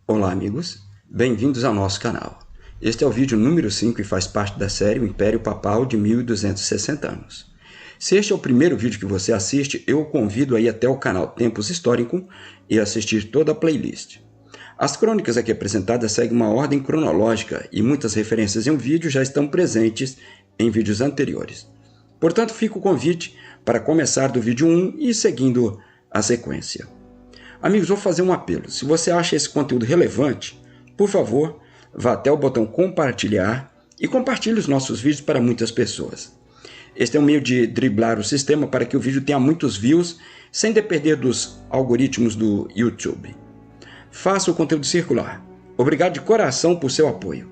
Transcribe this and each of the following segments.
Olá amigos, bem-vindos ao nosso canal. Este é o vídeo número 5 e faz parte da série O Império Papal de 1260 anos. Se este é o primeiro vídeo que você assiste, eu o convido a ir até o canal Tempus Historicum e assistir toda a playlist. As crônicas aqui apresentadas seguem uma ordem cronológica e muitas referências em um vídeo já estão presentes em vídeos anteriores. Portanto, fica o convite para começar do vídeo 1 e seguindo a sequência. Amigos, vou fazer um apelo. Se você acha esse conteúdo relevante, por favor, vá até o botão compartilhar e compartilhe os nossos vídeos para muitas pessoas. Este é um meio de driblar o sistema para que o vídeo tenha muitos views sem depender dos algoritmos do YouTube. Faça o conteúdo circular. Obrigado de coração por seu apoio.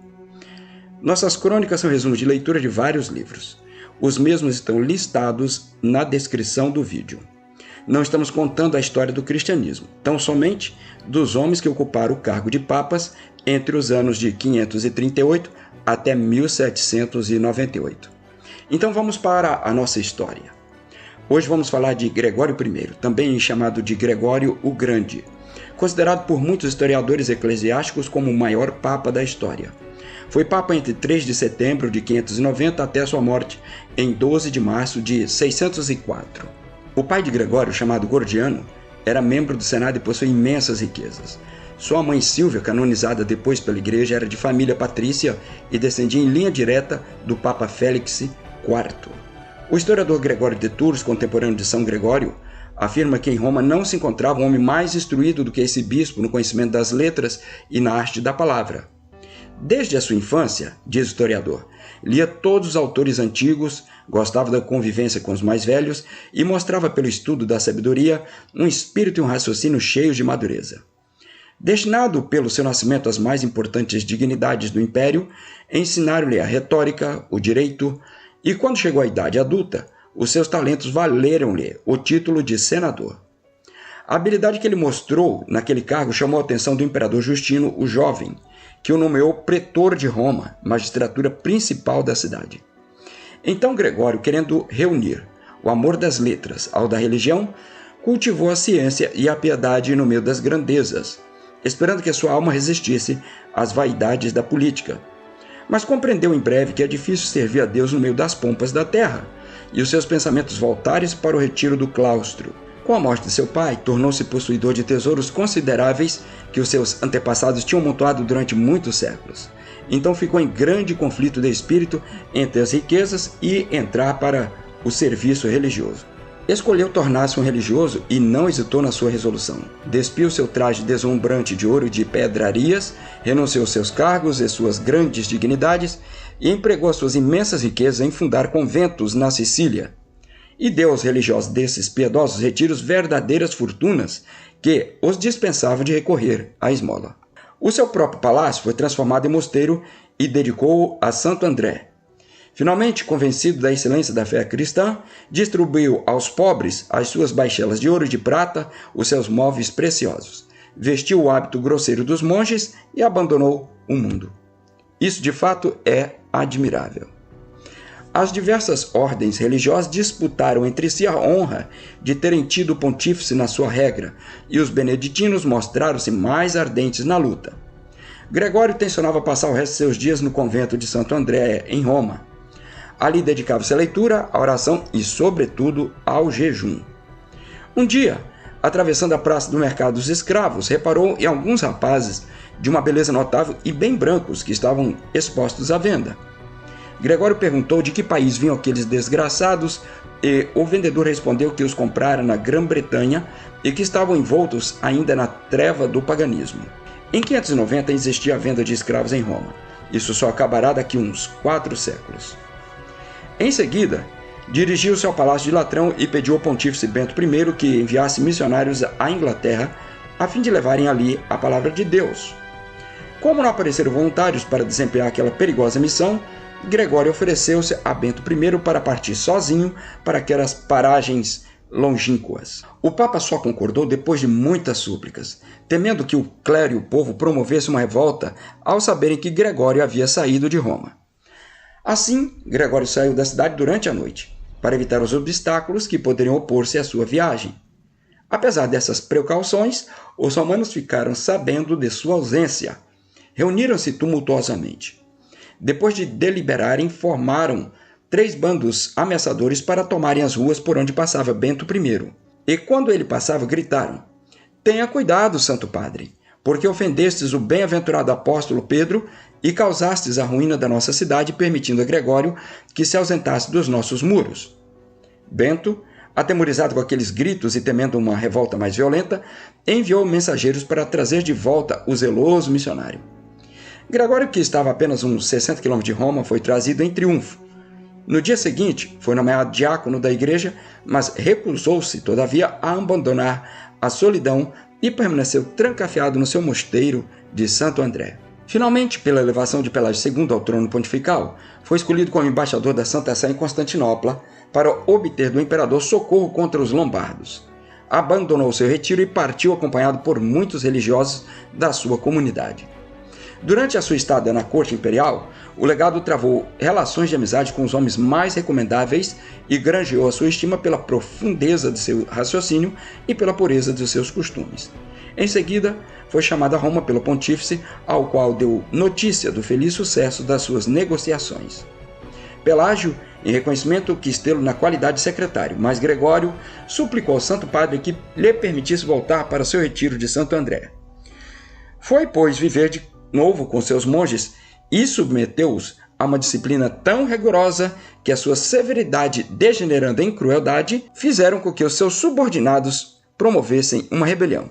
Nossas crônicas são resumos de leitura de vários livros. Os mesmos estão listados na descrição do vídeo. Não estamos contando a história do cristianismo, tão somente dos homens que ocuparam o cargo de papas entre os anos de 538 até 1798. Então vamos para a nossa história. Hoje vamos falar de Gregório I, também chamado de Gregório o Grande, considerado por muitos historiadores eclesiásticos como o maior papa da história. Foi papa entre 3 de setembro de 590 até sua morte em 12 de março de 604. O pai de Gregório, chamado Gordiano, era membro do Senado e possuía imensas riquezas. Sua mãe Sílvia, canonizada depois pela igreja, era de família patrícia e descendia em linha direta do Papa Félix IV. O historiador Gregório de Tours, contemporâneo de São Gregório, afirma que em Roma não se encontrava um homem mais instruído do que esse bispo no conhecimento das letras e na arte da palavra. Desde a sua infância, diz o historiador, lia todos os autores antigos, gostava da convivência com os mais velhos e mostrava pelo estudo da sabedoria um espírito e um raciocínio cheios de madureza. Destinado pelo seu nascimento às mais importantes dignidades do império, ensinaram-lhe a retórica, o direito, e quando chegou à idade adulta, os seus talentos valeram-lhe o título de senador. A habilidade que ele mostrou naquele cargo chamou a atenção do imperador Justino, o Jovem, que o nomeou pretor de Roma, magistratura principal da cidade. Então Gregório, querendo reunir o amor das letras ao da religião, cultivou a ciência e a piedade no meio das grandezas, esperando que a sua alma resistisse às vaidades da política. Mas compreendeu em breve que é difícil servir a Deus no meio das pompas da terra, e os seus pensamentos voltaram-se para o retiro do claustro. Com a morte de seu pai, tornou-se possuidor de tesouros consideráveis que os seus antepassados tinham amontoado durante muitos séculos. Então ficou em grande conflito de espírito entre as riquezas e entrar para o serviço religioso. Escolheu tornar-se um religioso e não hesitou na sua resolução. Despiu seu traje deslumbrante de ouro e de pedrarias, renunciou seus cargos e suas grandes dignidades e empregou as suas imensas riquezas em fundar conventos na Sicília. E deu aos religiosos desses piedosos retiros verdadeiras fortunas que os dispensavam de recorrer à esmola. O seu próprio palácio foi transformado em mosteiro e dedicou-o a Santo André. Finalmente, convencido da excelência da fé cristã, distribuiu aos pobres as suas baixelas de ouro e de prata, os seus móveis preciosos. Vestiu o hábito grosseiro dos monges e abandonou o mundo. Isso, de fato, é admirável. As diversas ordens religiosas disputaram entre si a honra de terem tido o pontífice na sua regra, e os beneditinos mostraram-se mais ardentes na luta. Gregório tensionava passar o resto de seus dias no convento de Santo André, em Roma. Ali dedicava-se à leitura, à oração e, sobretudo, ao jejum. Um dia, atravessando a praça do mercado dos escravos, reparou em alguns rapazes de uma beleza notável e bem brancos que estavam expostos à venda. Gregório perguntou de que país vinham aqueles desgraçados e o vendedor respondeu que os comprara na Grã-Bretanha e que estavam envoltos ainda na treva do paganismo. Em 590 existia a venda de escravos em Roma. Isso só acabará daqui uns 4 séculos. Em seguida, dirigiu-se ao Palácio de Latrão e pediu ao pontífice Bento I que enviasse missionários à Inglaterra a fim de levarem ali a palavra de Deus. Como não apareceram voluntários para desempenhar aquela perigosa missão, Gregório ofereceu-se a Bento I para partir sozinho para aquelas paragens longínquas. O Papa só concordou depois de muitas súplicas, temendo que o clero e o povo promovessem uma revolta ao saberem que Gregório havia saído de Roma. Assim, Gregório saiu da cidade durante a noite, para evitar os obstáculos que poderiam opor-se à sua viagem. Apesar dessas precauções, os romanos ficaram sabendo de sua ausência. Reuniram-se tumultuosamente. Depois de deliberarem, formaram 3 bandos ameaçadores para tomarem as ruas por onde passava Bento I. E quando ele passava, gritaram: "Tenha cuidado, Santo Padre, porque ofendestes o bem-aventurado apóstolo Pedro e causastes a ruína da nossa cidade, permitindo a Gregório que se ausentasse dos nossos muros." Bento, atemorizado com aqueles gritos e temendo uma revolta mais violenta, enviou mensageiros para trazer de volta o zeloso missionário. Gregório, que estava a apenas uns 60 km de Roma, foi trazido em triunfo. No dia seguinte, foi nomeado diácono da igreja, mas recusou-se, todavia, a abandonar a solidão e permaneceu trancafiado no seu mosteiro de Santo André. Finalmente, pela elevação de Pelágio II ao trono pontifical, foi escolhido como embaixador da Santa Sé em Constantinopla para obter do imperador socorro contra os lombardos. Abandonou seu retiro e partiu acompanhado por muitos religiosos da sua comunidade. Durante a sua estada na corte imperial, o legado travou relações de amizade com os homens mais recomendáveis e granjeou a sua estima pela profundeza de seu raciocínio e pela pureza de seus costumes. Em seguida, foi chamado a Roma pelo pontífice, ao qual deu notícia do feliz sucesso das suas negociações. Pelágio, em reconhecimento, quis tê-lo na qualidade de secretário, mas Gregório suplicou ao Santo Padre que lhe permitisse voltar para seu retiro de Santo André. Foi, pois, viver de novo com seus monges e submeteu-os a uma disciplina tão rigorosa que a sua severidade, degenerando em crueldade, fizeram com que os seus subordinados promovessem uma rebelião.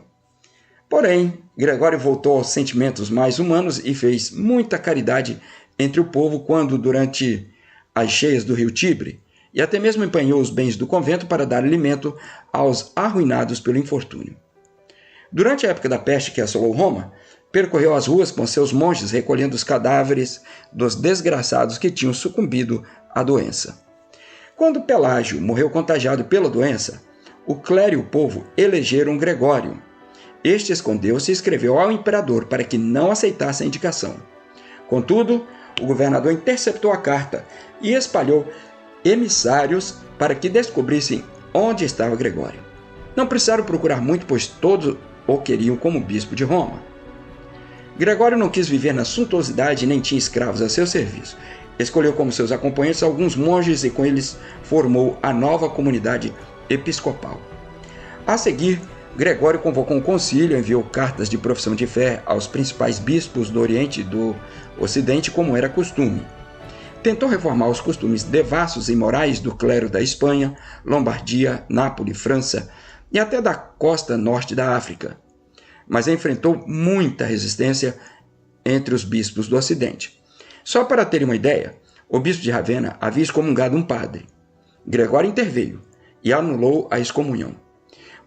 Porém, Gregório voltou aos sentimentos mais humanos e fez muita caridade entre o povo quando, durante as cheias do rio Tibre, e até mesmo empenhou os bens do convento para dar alimento aos arruinados pelo infortúnio. Durante a época da peste que assolou Roma, percorreu as ruas com seus monges recolhendo os cadáveres dos desgraçados que tinham sucumbido à doença. Quando Pelágio morreu contagiado pela doença, o clero e o povo elegeram Gregório. Este escondeu-se e escreveu ao imperador para que não aceitasse a indicação. Contudo, o governador interceptou a carta e espalhou emissários para que descobrissem onde estava Gregório. Não precisaram procurar muito, pois todos o queriam como bispo de Roma. Gregório não quis viver na suntuosidade nem tinha escravos a seu serviço. Escolheu como seus acompanhantes alguns monges e com eles formou a nova comunidade episcopal. A seguir, Gregório convocou um concílio, enviou cartas de profissão de fé aos principais bispos do Oriente e do Ocidente, como era costume. Tentou reformar os costumes devassos e imorais do clero da Espanha, Lombardia, Nápoles, França e até da costa norte da África, mas enfrentou muita resistência entre os bispos do Ocidente. Só para terem uma ideia, o bispo de Ravenna havia excomungado um padre. Gregório interveio e anulou a excomunhão,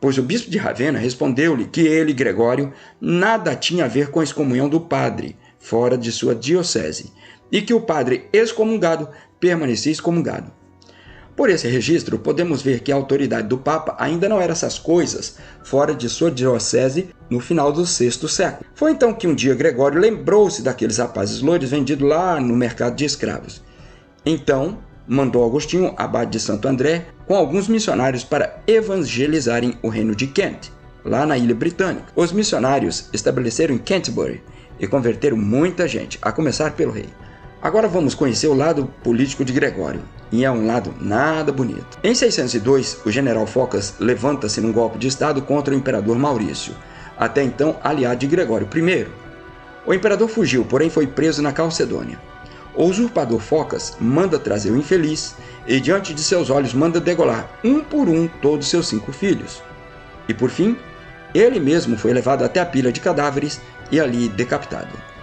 pois o bispo de Ravenna respondeu-lhe que ele, Gregório, nada tinha a ver com a excomunhão do padre, fora de sua diocese, e que o padre excomungado permanecia excomungado. Por esse registro, podemos ver que a autoridade do Papa ainda não era essas coisas fora de sua diocese no final do VI século. Foi então que um dia Gregório lembrou-se daqueles rapazes loiros vendidos lá no mercado de escravos. Então, mandou Agostinho, abade de Santo André, com alguns missionários para evangelizarem o reino de Kent, lá na Ilha Britânica. Os missionários estabeleceram em Canterbury e converteram muita gente, a começar pelo rei. Agora vamos conhecer o lado político de Gregório, e é um lado nada bonito. Em 602, o general Focas levanta-se num golpe de estado contra o imperador Maurício, até então aliado de Gregório I. O imperador fugiu, porém foi preso na Calcedônia. O usurpador Focas manda trazer o infeliz e diante de seus olhos manda degolar um por um todos seus 5 filhos. E por fim, ele mesmo foi levado até a pilha de cadáveres e ali decapitado.